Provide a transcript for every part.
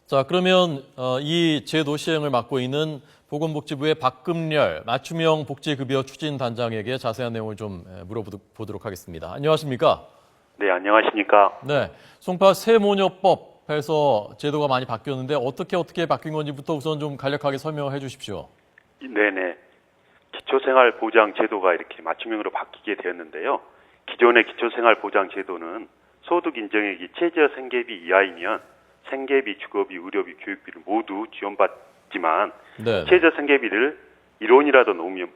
자, 그러면 이 제도 시행을 맡고 있는 보건복지부의 박금렬 맞춤형 복지급여 추진단장에게 자세한 내용을 좀 물어보도록 하겠습니다. 안녕하십니까? 네, 안녕하십니까? 네, 송파 새모녀법에서 제도가 많이 바뀌었는데 어떻게 바뀐 건지부터 우선 좀 간략하게 설명해 주십시오. 네네. 기초생활보장제도가 이렇게 맞춤형으로 바뀌게 되었는데요. 기존의 기초생활보장제도는 소득 인정액이 최저 생계비 이하이면 생계비, 주거비, 의료비, 교육비를 모두 지원받지만 네. 최저 생계비를 1원이라도 놓으면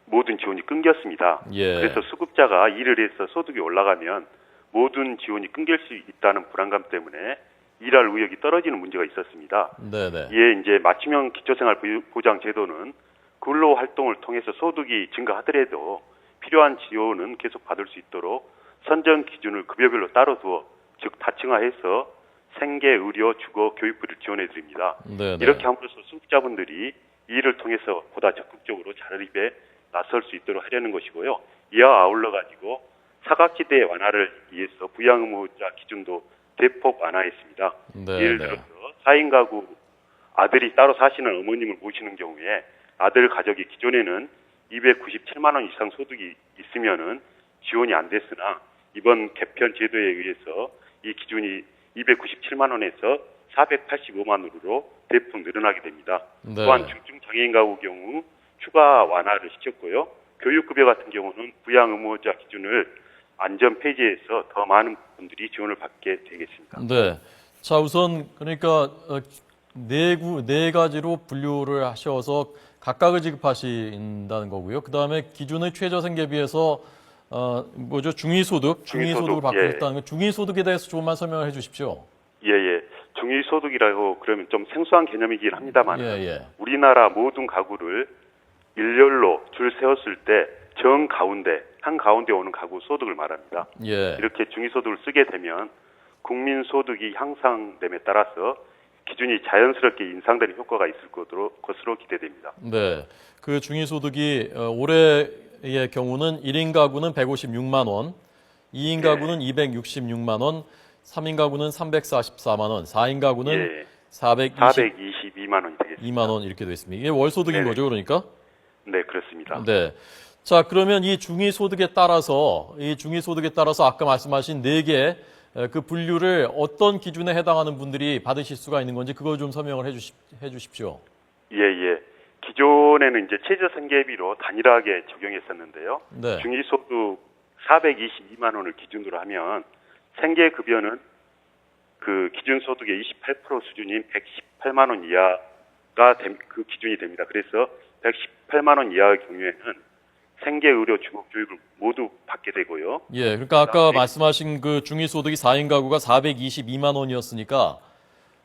모든 지원이 끊겼습니다. 예. 그래서 수급자가 일을 해서 소득이 올라가면 모든 지원이 끊길 수 있다는 불안감 때문에 일할 의욕이 떨어지는 문제가 있었습니다. 네네. 이에 이제 맞춤형 기초생활보장제도는 근로활동을 통해서 소득이 증가하더라도 필요한 지원은 계속 받을 수 있도록 선정 기준을 급여별로 따로 두어 즉 다층화해서 생계, 의료, 주거, 교육비를 지원해 드립니다. 네네. 이렇게 함으로써 수급자분들이 이 일을 통해서 보다 적극적으로 자립에 나설 수 있도록 하려는 것이고요. 이와 아울러 가지고 사각지대 완화를 위해서 부양 의무자 기준도 대폭 완화했습니다. 네네. 예를 들어서 4인 가구 아들이 따로 사시는 어머님을 모시는 경우에 아들 가족이 기존에는 297만 원 이상 소득이 있으면은 지원이 안 됐으나 이번 개편 제도에 의해서 이 기준이 297만 원에서 485만 원으로 대폭 늘어나게 됩니다. 네. 또한 중증 장애인 가구 경우 추가 완화를 시켰고요. 교육급여 같은 경우는 부양 의무자 기준을 안전 폐지해서 더 많은 분들이 지원을 받게 되겠습니다. 네. 자, 우선 그러니까 네 가지로 분류를 하셔서 각각을 지급하신다는 거고요. 그 다음에 기준의 최저 생계비에서 중위소득을 받고 예. 있다는 거. 중위소득에 대해서 조금만 설명을 해주십시오. 예. 중위소득이라고 그러면 좀 생소한 개념이긴 합니다만 예. 우리나라 모든 가구를 일렬로 줄 세웠을 때 한가운데 오는 가구 소득을 말합니다. 예. 이렇게 중위소득을 쓰게 되면 국민소득이 향상됨에 따라서 기준이 자연스럽게 인상되는 효과가 있을 것으로 기대됩니다. 네. 그 중위소득이 올해의 경우는 1인 가구는 156만 원, 2인 가구는 266만 원, 3인 가구는 344만 원, 4인 가구는 422만 원이 되겠습니다. 2만 원 이렇게 되어 있습니다. 이게 월소득인 네네. 거죠, 그러니까? 네, 그렇습니다. 네. 자, 그러면 이 중위소득에 따라서 아까 말씀하신 네 개 그 분류를 어떤 기준에 해당하는 분들이 받으실 수가 있는 건지 그걸 좀 설명을 해 주십시오. 예. 기존에는 이제 최저 생계비로 단일하게 적용했었는데요. 네. 중위소득 422만 원을 기준으로 하면 생계급여는 그 기준 소득의 28% 수준인 118만 원 이하가 그 기준이 됩니다. 그래서 118만 원 이하의 경우에는 생계, 의료, 주거, 교육을 모두 받게 되고요. 예, 그러니까 아까 말씀하신 그 중위소득이 4인 가구가 422만 원이었으니까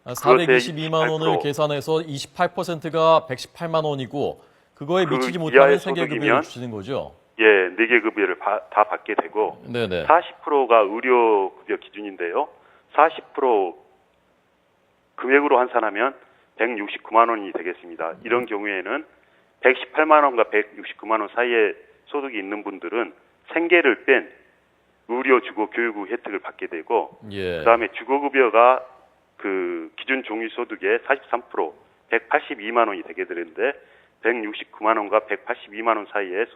422만 원을 28%. 계산해서 28%가 118만 원이고 그거에 그 미치지 이하의 못하는 생계급여를 소득이면 주시는 거죠? 예, 4개 급여를 다 받게 되고 네네. 40%가 의료급여 기준인데요. 40% 금액으로 환산하면 169만 원이 되겠습니다. 이런 경우에는 118만 원과 169만 원 사이에 소득이 있는 분들은 생계를 뺀 의료, 주거, 교육 혜택을 받게 되고 예. 그다음에 주거급여가 그 기준 종유소득의 43% 182만 원이 되게 되는데 169만 원과 182만 원 사이의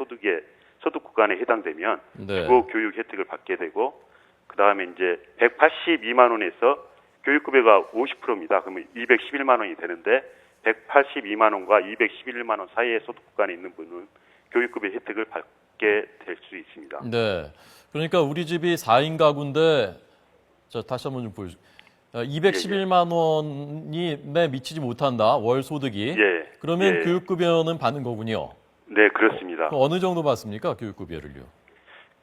소득 구간에 해당되면 네. 주거 교육 혜택을 받게 되고 그다음에 이제 182만 원에서 교육급여가 50%입니다. 그러면 211만 원이 되는데 182만 원과 211만 원 사이의 소득 구간에 있는 분은 교육급여 혜택을 받게 될 수 있습니다. 네. 그러니까 우리 집이 4인 가구인데 다시 한번 좀 보여주세요. 211만 원이 미치지 못한다. 월 소득이. 예. 그러면 예. 교육급여는 받는 거군요. 네, 그렇습니다. 어느 정도 받습니까? 교육급여를요?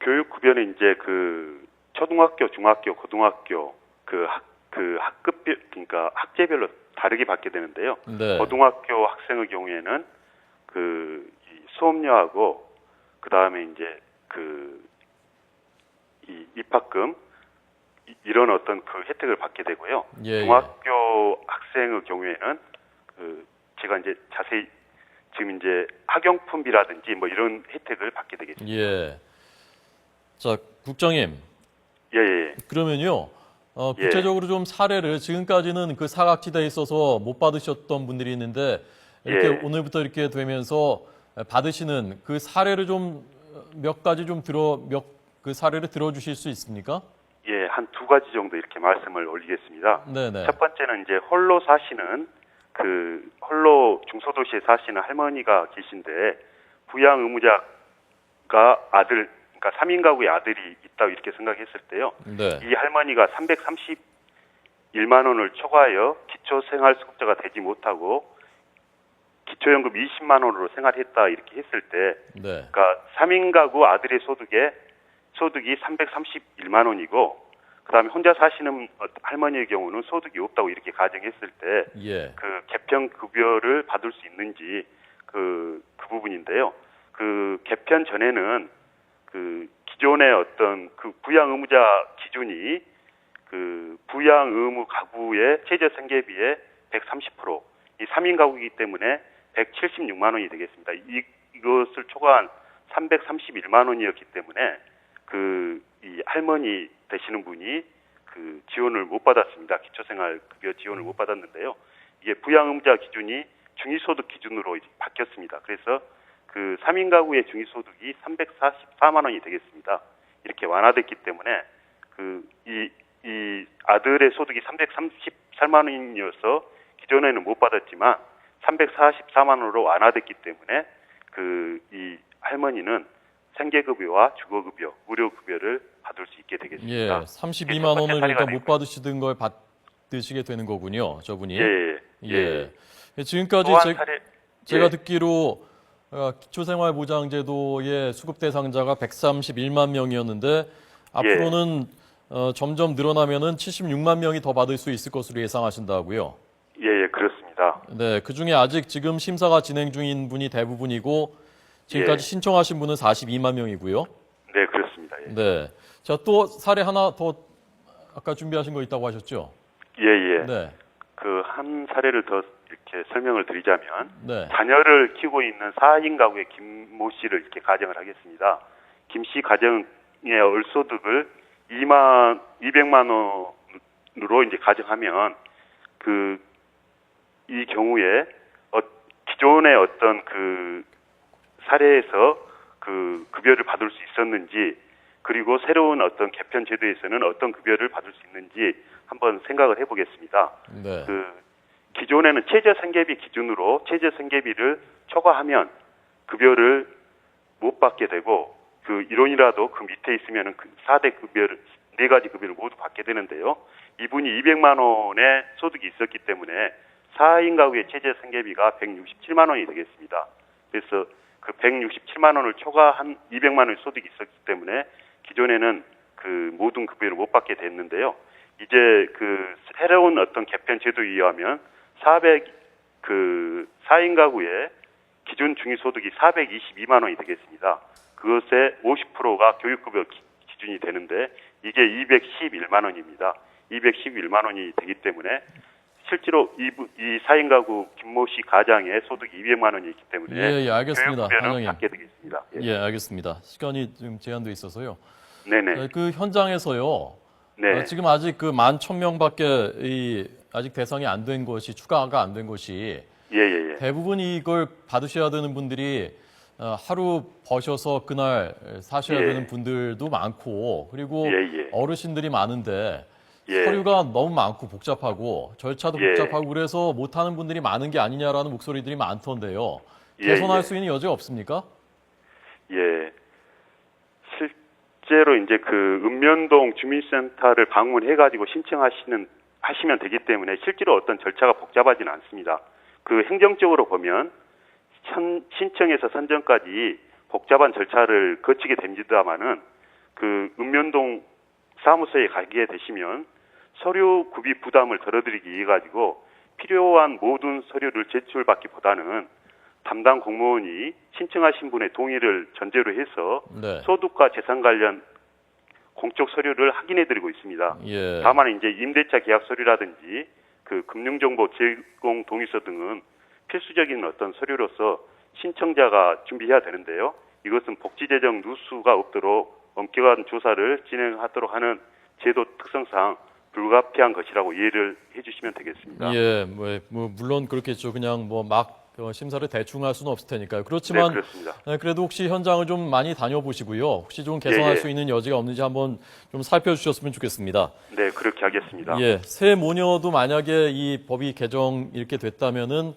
교육급여는 이제 그 초등학교, 중학교, 고등학교 학급별 그러니까 학제별로 다르게 받게 되는데요. 네. 고등학교 학생의 경우에는 이 수업료하고 그다음에 이제 이 입학금 이런 어떤 그 혜택을 받게 되고요. 예. 중학교 학생의 경우에는 제가 이제 자세히 지금 이제 학용품비라든지 뭐 이런 혜택을 받게 되겠습니다. 예. 자, 국장님. 예. 그러면요. 구체적으로 좀 사례를 지금까지는 그 사각지대에 있어서 못 받으셨던 분들이 있는데 이렇게 예. 오늘부터 이렇게 되면서 받으시는 그 사례를 좀 몇 가지 좀 그 사례를 들어주실 수 있습니까? 예, 한 두 가지 정도 이렇게 말씀을 올리겠습니다. 네네. 첫 번째는 이제 홀로 사시는 홀로 중소도시에 사시는 할머니가 계신데 부양 의무자가 그러니까 3인 가구의 아들이 있다고 이렇게 생각했을 때요. 네. 이 할머니가 331만 원을 초과하여 기초생활수급자가 되지 못하고 기초연금 20만 원으로 생활했다 이렇게 했을 때, 네. 그러니까 3인 가구 아들의 소득이 331만 원이고, 그다음에 혼자 사시는 할머니의 경우는 소득이 없다고 이렇게 가정했을 때, 예. 그 개편 급여를 받을 수 있는지 그 부분인데요. 그 개편 전에는 그 기존의 어떤 그 부양 의무자 기준이 그 부양 의무 가구의 최저 생계비의 130%, 이 3인 가구이기 때문에 176만 원이 되겠습니다. 이것을 초과한 331만 원이었기 때문에 이 할머니 되시는 분이 그 지원을 못 받았습니다. 기초생활급여 지원을 못 받았는데요. 이게 부양의무자 기준이 중위소득 기준으로 이제 바뀌었습니다. 그래서 그 3인 가구의 중위소득이 344만 원이 되겠습니다. 이렇게 완화됐기 때문에 이 아들의 소득이 334만 원이어서 기존에는 못 받았지만 344만 원으로 완화됐기 때문에 이 할머니는 생계급여와 주거급여, 무료급여를 받을 수 있게 되겠습니다. 예. 32만 원을 그러니까 못 받으시던 걸 받으시게 되는 거군요. 저분이. 예. 지금까지 또한 사례, 제가 듣기로 기초생활보장제도의 수급 대상자가 131만 명이었는데 앞으로는 점점 늘어나면은 76만 명이 더 받을 수 있을 것으로 예상하신다고요. 예, 그렇습니다. 네, 그 중에 아직 지금 심사가 진행 중인 분이 대부분이고 지금까지 신청하신 분은 42만 명이고요. 네, 그렇습니다. 예. 네. 자, 또 사례 하나 더 아까 준비하신 거 있다고 하셨죠? 예. 네. 그 한 사례를 더 이렇게 설명을 드리자면 네. 자녀를 키우고 있는 4인 가구의 김모 씨를 이렇게 가정을 하겠습니다. 김 씨 가정의 월소득을 200만 원으로 이제 가정하면 이 경우에 기존의 어떤 그 사례에서 그 급여를 받을 수 있었는지, 그리고 새로운 어떤 개편 제도에서는 어떤 급여를 받을 수 있는지 한번 생각을 해보겠습니다. 네. 기존에는 최저 생계비 기준으로 최저 생계비를 초과하면 급여를 못 받게 되고, 그 일원이라도 그 밑에 있으면은 그 4대 급여를, 4가지 급여를 모두 받게 되는데요. 이분이 200만 원의 소득이 있었기 때문에 4인 가구의 최저 생계비가 167만 원이 되겠습니다. 그래서 그 167만 원을 초과한 200만 원의 소득이 있었기 때문에 기존에는 그 모든 급여를 못 받게 됐는데요. 이제 그 새로운 어떤 개편 제도에 의하면 4인 가구의 기준 중위소득이 422만 원이 되겠습니다. 그것의 50%가 교육급여 기준이 되는데 이게 211만 원입니다. 211만 원이 되기 때문에 실제로 이 4인 가구 김모 씨 가장의 소득이 200만 원이 있기 때문에 예, 알겠습니다. 교육급여는 받게 되겠습니다. 예, 알겠습니다. 시간이 좀 제한돼 있어서요. 네네. 그 현장에서요. 네. 지금 아직 그 11,000명밖에 아직 대상이 안 된 것이 추가가 안 된 것이 예. 대부분 이걸 받으셔야 되는 분들이 하루 버셔서 그날 사셔야 되는 분들도 많고 그리고 어르신들이 많은데 서류가 너무 많고 복잡하고 절차도 복잡하고 그래서 못하는 분들이 많은 게 아니냐라는 목소리들이 많던데요. 개선할 수 있는 여지가 없습니까? 예. 실제로 이제 그 읍면동 주민센터를 방문해가지고 하시면 되기 때문에 실제로 어떤 절차가 복잡하지는 않습니다. 그 행정적으로 보면 신청에서 선정까지 복잡한 절차를 거치게 됩니다만은 그 읍면동 사무소에 가게 되시면 서류 구비 부담을 덜어드리기 위해 가지고 필요한 모든 서류를 제출받기보다는 담당 공무원이 신청하신 분의 동의를 전제로 해서 소득과 재산 관련 공적 서류를 확인해드리고 있습니다. 다만 이제 임대차 계약 서류라든지 그 금융정보 제공 동의서 등은 필수적인 어떤 서류로서 신청자가 준비해야 되는데요. 이것은 복지재정 누수가 없도록 엄격한 조사를 진행하도록 하는 제도 특성상 불가피한 것이라고 이해를 해주시면 되겠습니다. 예, 물론 그렇겠죠. 그냥 심사를 대충 할 수는 없을 테니까요. 네, 그렇지만 그렇습니다. 그래도 혹시 현장을 좀 많이 다녀보시고요. 혹시 좀 개선할 예. 수 있는 여지가 없는지 한번 좀 살펴주셨으면 좋겠습니다. 네, 그렇게 하겠습니다. 예, 새 모녀도 만약에 이 법이 개정 이렇게 됐다면은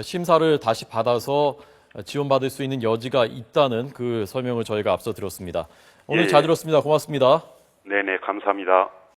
심사를 다시 받아서 지원받을 수 있는 여지가 있다는 그 설명을 저희가 앞서 들었습니다. 오늘 예. 잘 들었습니다. 고맙습니다. 네네, 감사합니다.